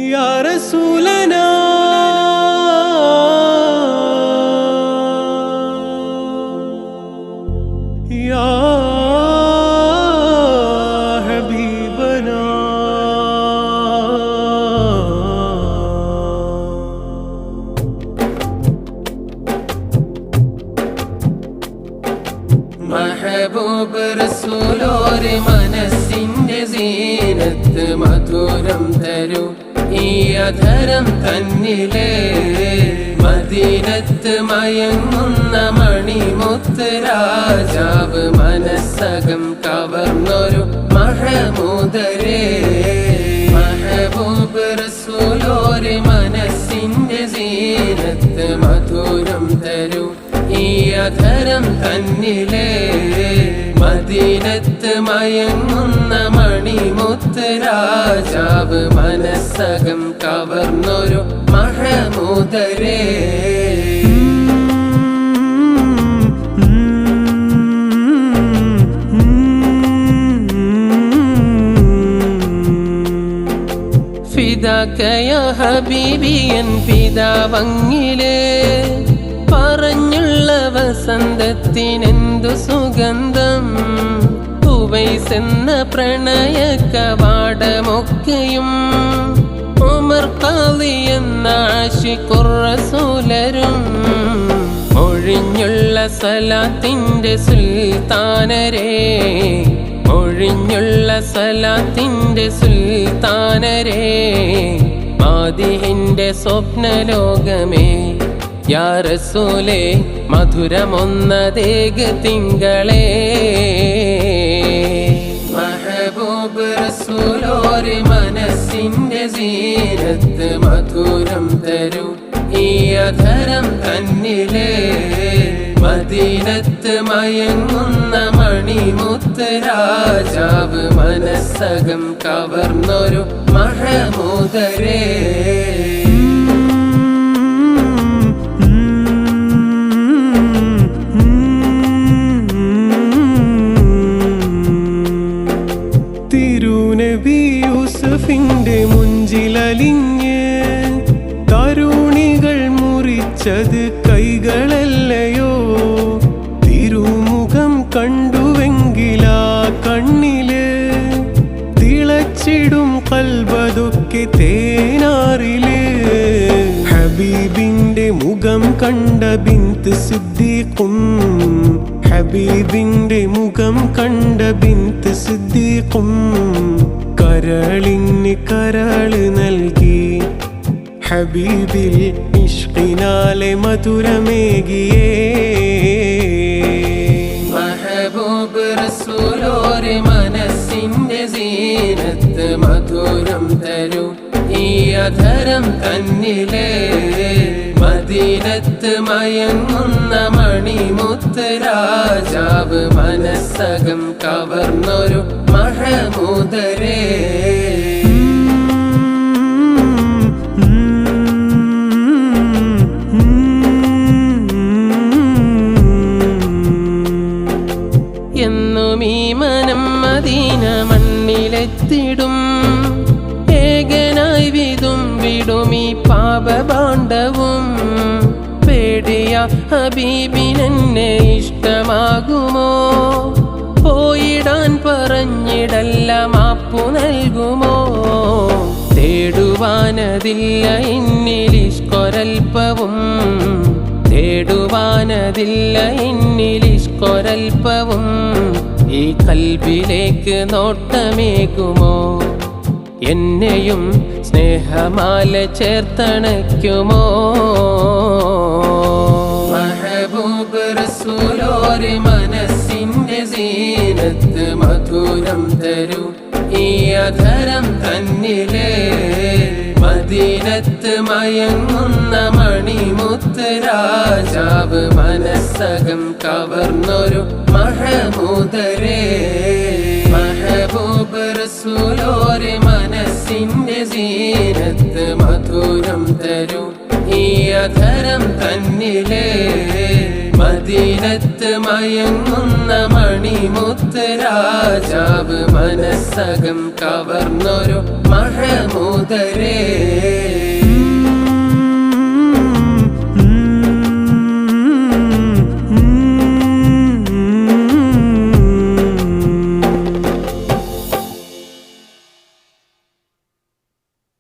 या रसूलना या हबीबना महबूब रसूलोरे मनസ്സിന്റെ സീനത്ത് മധുരം തരൂ ഈ അധരം തന്നിലേ മദീനത്ത് മയങ്ങുന്ന മണിമുത്ത് രാജാവ് മനസ്സകം കവർന്നൊരു മഹമൂദരേ महबूब റസൂലോരെ മനസ്സിന്റെ സീനത്ത് മധുരം തരൂ ഈ അധരം തന്നിലേ മദീനത്ത് മയങ്ങുന്ന മണിമുത്ത് രാജാവ് മനസ്സകം കവർന്നൊരു മഹമൂദരേ ഫിദാകയ ഹബീബിയൻ പിതാവങ്ങിലേ പറഞ്ഞുള്ള വസന്തത്തിനെന്തു സുഗന്ധം ഉവൈസെന്ന പ്രണയ കവാടമൊക്കെയും ഉമർ ഖാളി എന്ന ആശിഖുർ റസൂലരും ഒഴിഞ്ഞുള്ള സലാത്തിന്റെ സുൽത്താനരേ ഒഴിഞ്ഞുള്ള സലാത്തിന്റെ സുൽത്താനരേ മാദിഹിന്റെ സ്വപ്നലോകമേ യാ റസൂലേ മധുരമൊന്നതേക തിങ്കളേ മഹബൂബ് റസൂലോരെ മനസ്സിന്റെ സീനത്ത് മധുരം തരൂ ഈ അധരം തന്നിലേ മദീനത്ത് മയങ്ങുന്ന മണിമുത്ത് രാജാവ് മനസ്സകം കവർന്നൊരു മഹമൂദരേ തിരുനബി യൂസഫിന്റെ മുഞ്ചിലലിഞ്ഞ് തരുണികൾ മുറിച്ചത് കൈകളല്ലയോ തിരുമുഖം കണ്ടുവെങ്കിലാ കണ്ണില് തിളച്ചിടും കൽബതൊക്കെ തേനാറില് ഹബീബിന്റെ മുഖം കണ്ട ബിന്ത് സിദ്ദീഖും ഹബീബിന്റെ മുഖം കണ്ട ബിന്ത് സിദ്ദീഖും കരളിന് കരള് നൽകി ഹബീബിൽ ഇഷ്കിനാലെ മധുരമേകിയേ മഹബൂബ് റസൂലോരെ മനസ്സിന്റെ സീനത്ത് മധുരം തരൂ ഈ അധരം തന്നിലേ മദീനത്ത് മയങ്ങുന്ന മണിമുത്ത് രാജാവ് മനസ്സകം കവർന്നൊരു മഹമൂദരേ എന്നും ഈ മനം മദീന മണ്ണിലെത്തിടും ഏകനായി വിടും ഈ പാപഭാണ്ഡവും പേടിയ ഹബീബിനെന്നെ ഇഷ്ടമാകുമോ പോയിടാൻ പറഞ്ഞിടല്ല മാപ്പു നൽകുമോ തേടുവാനതില്ല എന്നിലിഷ്കൊരൽപ്പവും തേടുവാനതില്ല എന്നിലിഷ്കൊരൽപ്പവും ഈ കൽബിലേക്ക് നോട്ടമേകുമോ എന്നെയും സ്നേഹമാല ചേർത്തണയ്ക്കുമോ മഹബൂബ് റസൂലോരെ മനസ്സിന്റെ സീനത്ത് മധുരം തരൂ ഈ അധരം തന്നിലേ മദീനത്ത് മയങ്ങുന്ന മണിമുത്ത് രാജാവ് മനസ്സകം കവർന്നൊരു മഹമൂദരേ महबूब റസൂലോരെ മനസ്സിന്റെ സീനത്ത് മധുരം തരൂ ഈ അധരം തന്നിലേ മദീനത്ത് മയങ്ങുന്ന മണി മണിമുത്ത് രാജാവ് മനസ്സകം കവർന്നൊരു മഹമൂദരേ